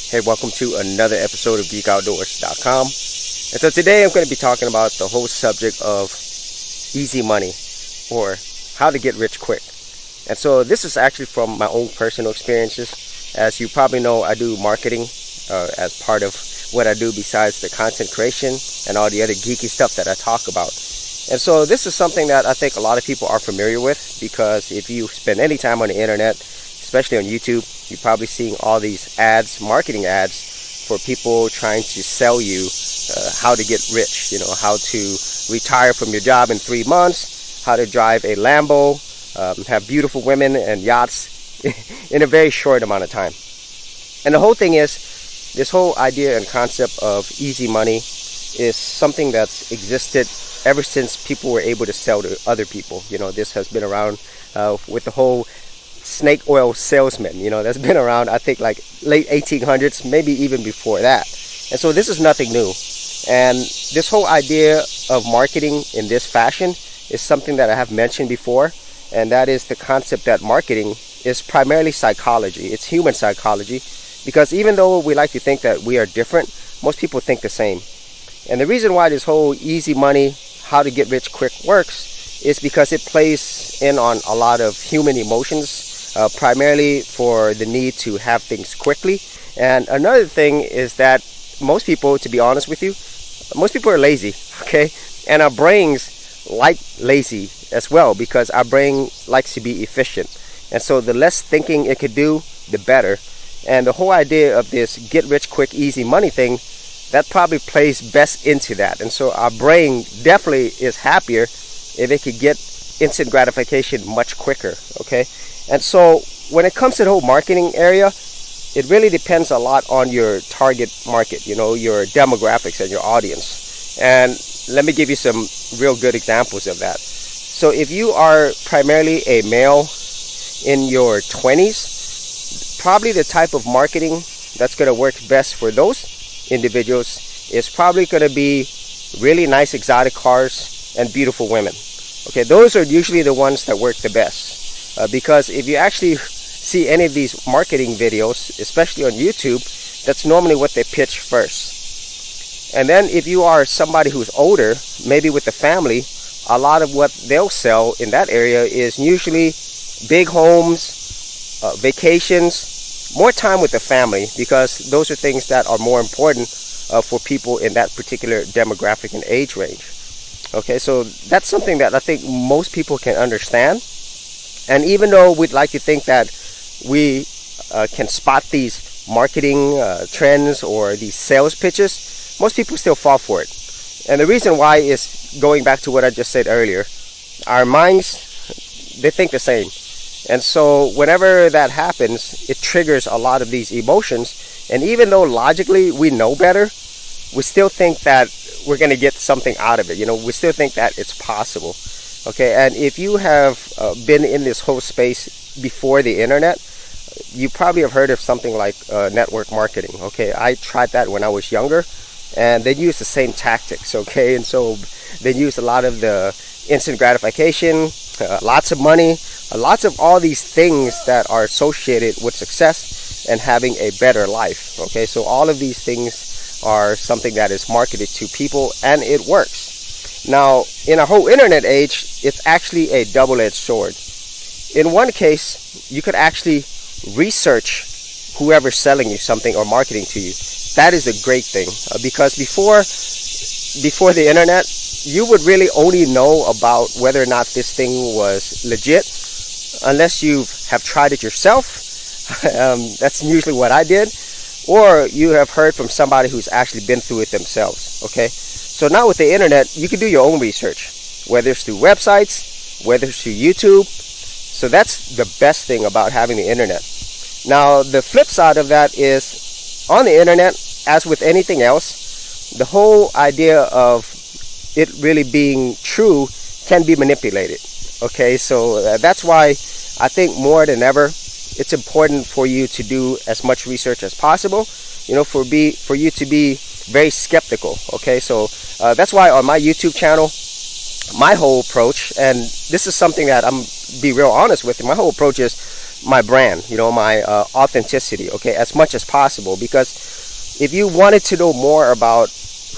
Hey, welcome to another episode of GeekOutdoors.com. And so today I'm going to be talking about the whole subject of easy money, or how to get rich quick. And so this is actually from my own personal experiences. As you probably know, I do marketing as part of what I do besides the content creation and all the other geeky stuff that I talk about. And so this is something that I think a lot of people are familiar with, because if you spend any time on the internet, especially on YouTube, you're probably seeing all these ads, marketing ads for people trying to sell you how to get rich, how to retire from your job in 3 months, how to drive a Lambo, have beautiful women and yachts in a very short amount of time. And the whole thing is, this whole idea and concept of easy money is something that's existed ever since people were able to sell to other people. This has been around with the whole snake oil salesman, that's been around, I think, like late 1800s, maybe even before that. And so this is nothing new. And this whole idea of marketing in this fashion is something that I have mentioned before, and that is the concept that marketing is primarily psychology. It's human psychology, because even though we like to think that we are different, most people think the same. And the reason why this whole easy money, how to get rich quick works is because it plays in on a lot of human emotions, primarily for the need to have things quickly. And another thing is that most people, to be honest with you, most people are lazy, okay? And our brains like lazy as well, because our brain likes to be efficient. And so the less thinking it could do, the better. And the whole idea of this get rich quick easy money thing, that probably plays best into that. And so our brain definitely is happier if it could get instant gratification much quicker, okay? And so when it comes to the whole marketing area, it really depends a lot on your target market, your demographics and your audience. And let me give you some real good examples of that. So if you are primarily a male in your 20s, probably the type of marketing that's going to work best for those individuals is probably going to be really nice exotic cars and beautiful women. Okay, those are usually the ones that work the best. Because if you actually see any of these marketing videos, especially on YouTube, that's normally what they pitch first. And then if you are somebody who's older, maybe with a family, a lot of what they'll sell in that area is usually big homes, vacations, more time with the family, because those are things that are more important for people in that particular demographic and age range. Okay, so that's something that I think most people can understand. And even though we'd like to think that we can spot these marketing trends or these sales pitches, most people still fall for it. And the reason why is going back to what I just said earlier. Our minds, they think the same. And so whenever that happens, it triggers a lot of these emotions. And even though logically we know better, we still think that we're going to get something out of it. We still think that it's possible. Okay, and if you have been in this whole space before the internet, you probably have heard of something like network marketing. Okay, I tried that when I was younger, and they used the same tactics. Okay, and so they used a lot of the instant gratification, lots of money, lots of all these things that are associated with success and having a better life. Okay, so all of these things are something that is marketed to people, and it works. Now, in our whole internet age, it's actually a double-edged sword. In one case, you could actually research whoever's selling you something or marketing to you. That is a great thing, because before the internet, you would really only know about whether or not this thing was legit unless you have tried it yourself. That's usually what I did. Or you have heard from somebody who's actually been through it themselves, okay? So now with the internet, you can do your own research, whether it's through websites, whether it's through YouTube. So that's the best thing about having the internet. Now, the flip side of that is, on the internet, as with anything else, the whole idea of it really being true can be manipulated. Okay, so that's why I think more than ever, it's important for you to do as much research as possible, for you to be very skeptical. Okay, so that's why on my YouTube channel, my whole approach, and this is something that I'm be real honest with you, my whole approach is my brand, my authenticity, okay, as much as possible. Because if you wanted to know more about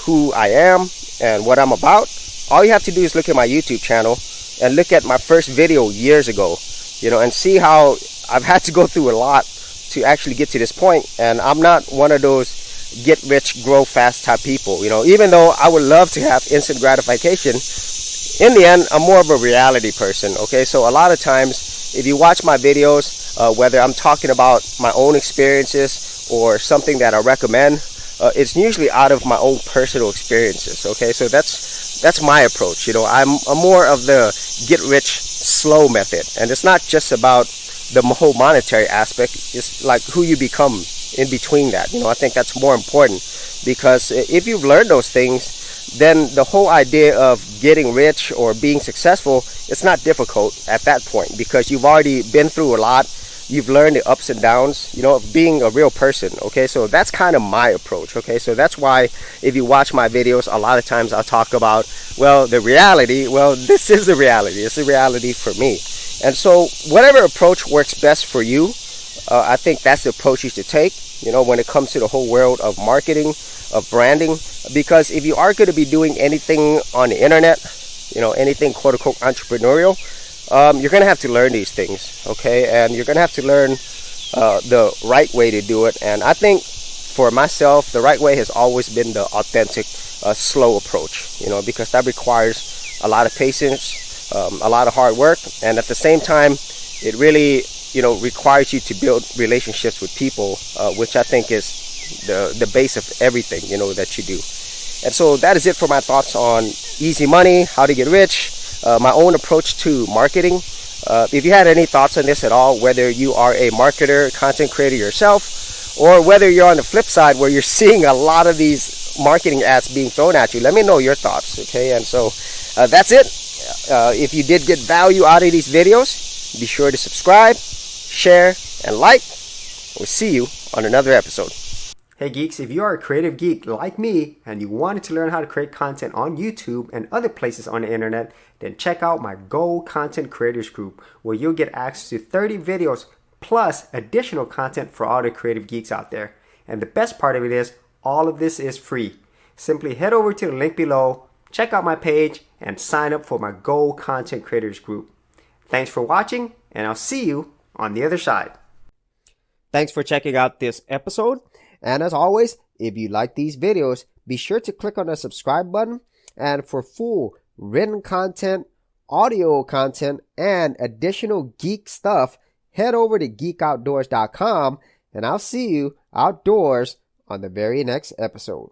who I am and what I'm about, all you have to do is look at my YouTube channel and look at my first video years ago, and see how I've had to go through a lot to actually get to this point. And I'm not one of those get rich, grow fast type people, even though I would love to have instant gratification. In the end, I'm more of a reality person, okay? So a lot of times, if you watch my videos, whether I'm talking about my own experiences or something that I recommend, it's usually out of my own personal experiences, okay? So that's my approach, I'm more of the get rich slow method. And it's not just about the whole monetary aspect, it's like who you become in between that. I think that's more important, because if you've learned those things, then the whole idea of getting rich or being successful, it's not difficult at that point, because you've already been through a lot. You've learned the ups and downs, of being a real person, okay? So that's kind of my approach, okay? So that's why if you watch my videos, a lot of times I'll talk about, well, the reality. Well, this is the reality. It's the reality for me. And so whatever approach works best for you, I think that's the approach you should take, when it comes to the whole world of marketing, of branding. Because if you are going to be doing anything on the internet, anything quote unquote entrepreneurial, you're going to have to learn these things, okay? And you're going to have to learn the right way to do it. And I think for myself, the right way has always been the authentic, slow approach, because that requires a lot of patience, a lot of hard work. And at the same time, it really, requires you to build relationships with people, which I think is the base of everything, that you do. And so that is it for my thoughts on easy money, how to get rich, my own approach to marketing. If you had any thoughts on this at all, whether you are a marketer, content creator yourself, or whether you're on the flip side where you're seeing a lot of these marketing ads being thrown at you, let me know your thoughts, okay? And so that's it. If you did get value out of these videos, be sure to subscribe, share, and like. We'll see you on another episode. Hey geeks, if you are a creative geek like me and you wanted to learn how to create content on YouTube and other places on the internet, then check out my Gold Content Creators Group, where you'll get access to 30 videos plus additional content for all the creative geeks out there. And the best part of it is, all of this is free. Simply head over to the link below, check out my page, and sign up for my Gold Content Creators Group. Thanks for watching, and I'll see you on the other side. Thanks for checking out this episode. And as always, if you like these videos, be sure to click on the subscribe button. And for full written content, audio content, and additional geek stuff, head over to geekoutdoors.com, and I'll see you outdoors on the very next episode.